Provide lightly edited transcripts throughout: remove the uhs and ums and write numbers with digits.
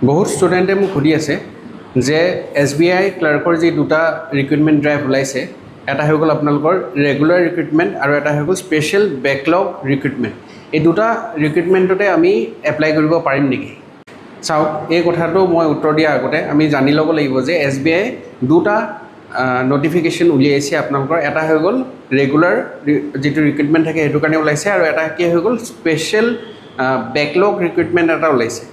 বহুত ষ্টুডেণ্টে মোক সুধি আছে যে SBI ক্লাৰ্কৰ যি দুটা ৰিক্ৰুইটমেণ্ট ড্ৰাইভ ওলাইছে, এটা হৈ গ'ল আপোনালোকৰ ৰেগুলাৰ ৰিক্ৰুইটমেণ্ট আৰু এটা হৈ গ'ল স্পেচিয়েল বেকলগ ৰিক্ৰুইটমেণ্ট। এই দুটা ৰিক্ৰুইটমেণ্টতে আমি এপ্লাই কৰিব পাৰিম নেকি? চাওক, এই কথাটো মই উত্তৰ দিয়াৰ আগতে আমি জানি ল'ব লাগিব যে SBI দুটা নটিফিকেশ্যন উলিয়াইছে আপোনালোকৰ। এটা হৈ গ'ল ৰেগুলাৰ যিটো ৰিক্ৰুইটমেণ্ট থাকে সেইটো কাৰণে ওলাইছে, আৰু এটা কি হৈ গ'ল স্পেচিয়েল বেকলগ ৰিক্ৰুইটমেণ্ট এটা ওলাইছে।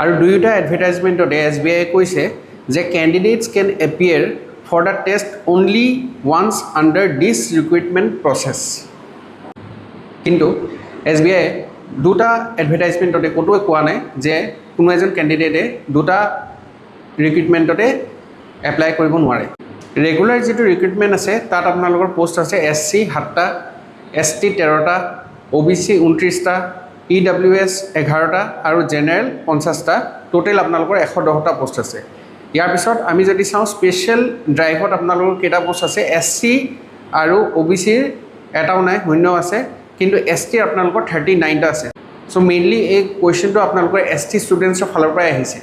আৰু দুয়োটা এডভাৰটাইজমেণ্টতে SBI কৈছে যে candidates can appear for the test only once under this recruitment process. কিন্তু SBI দুটা এডভাৰটাইজমেণ্টতে ক'তোৱে কোৱা নাই যে কোনো এজন কেণ্ডিডেটে দুটা ৰিক্ৰুইটমেণ্টতে এপ্লাই কৰিব নোৱাৰে। ৰেগুলাৰ যিটো ৰিক্ৰুইটমেণ্ট আছে তাত আপোনালোকৰ পোষ্ট আছে SC 7টা, ST 13টা, OBC 29টা, EWS 11টা আৰু জেনেৰেল 50টা। টোটেল আপোনালোকৰ 110টা পোষ্ট আছে। ইয়াৰ পিছত আমি যদি চাওঁ স্পেচিয়েল ড্ৰাইভত আপোনালোকৰ কেইটা পোষ্ট আছে, SC আৰু OBCৰ এটাও নাই, শূন্য আছে, কিন্তু ST আপোনালোকৰ 39টা আছে। চ' মেইনলি এই কুৱেশ্যনটো আপোনালোকৰ ST ষ্টুডেণ্টছৰ ফালৰ পৰাই আহিছে।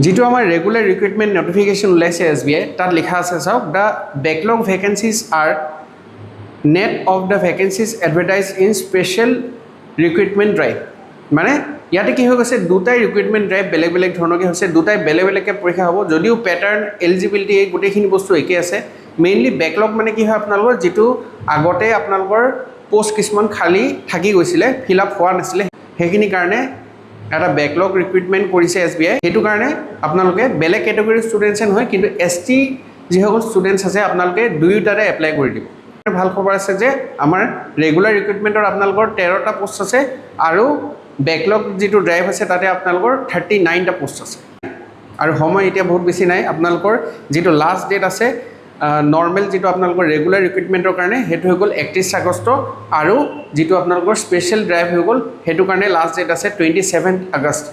যিটো আমাৰ ৰেগুলাৰ ৰিক্ৰুইটমেণ্ট নটিফিকেশ্যন ওলাইছে SBI, তাত লিখা আছে চাওক, the backlog vacancies R net off the vacancies advertise in special recruitment drive. মানে ইয়াতে কি হৈ গৈছে, দুটাই ৰিক্ৰুইটমেণ্ট ড্ৰাইভ বেলেগ বেলেগ ধৰণৰকৈ হৈছে, দুটাই বেলেগ বেলেগকৈ পৰীক্ষা হ'ব, যদিও পেটাৰ্ণ এলিজিবিলিটি এই গোটেইখিনি বস্তু একেই আছে। মেইনলি বেকলগ মানে কি হয়, আপোনালোকৰ যিটো আগতে আপোনালোকৰ পোষ্ট কিছুমান খালী থাকি গৈছিলে, ফিল আপ হোৱা নাছিলে, সেইখিনি কাৰণে এটা বেকলগ ৰিক্ৰুইটমেণ্ট কৰিছে SBI। সেইটো কাৰণে আপোনালোকে বেলেগ কেটেগৰীৰ ষ্টুডেণ্টছে নহয়, কিন্তু ST যিসকল ষ্টুডেণ্টছ আছে আপোনালোকে দুয়োটাতে এপ্লাই কৰি দিব। ভাল খবৰ আছে যে আমাৰ ৰেগুলাৰ ৰিক্ৰুইটমেণ্টৰ আপোনালোকৰ 13টা পোষ্ট আছে, আৰু বেকলগ যিটো ড্ৰাইভ আছে তাতে আপোনালোকৰ 39টা পোষ্ট আছে। আৰু সময় এতিয়া বহুত বেছি নাই। আপোনালোকৰ যিটো লাষ্ট ডেট আছে নৰ্মেল যিটো আপোনালোকৰ ৰেগুলাৰ ৰিক্ৰুইটমেণ্টৰ কাৰণে, সেইটো হৈ গ'ল 31 আগষ্ট, আৰু যিটো আপোনালোকৰ স্পেচিয়েল ড্ৰাইভ হৈ গ'ল সেইটো কাৰণে লাষ্ট ডেট আছে 27 আগষ্ট।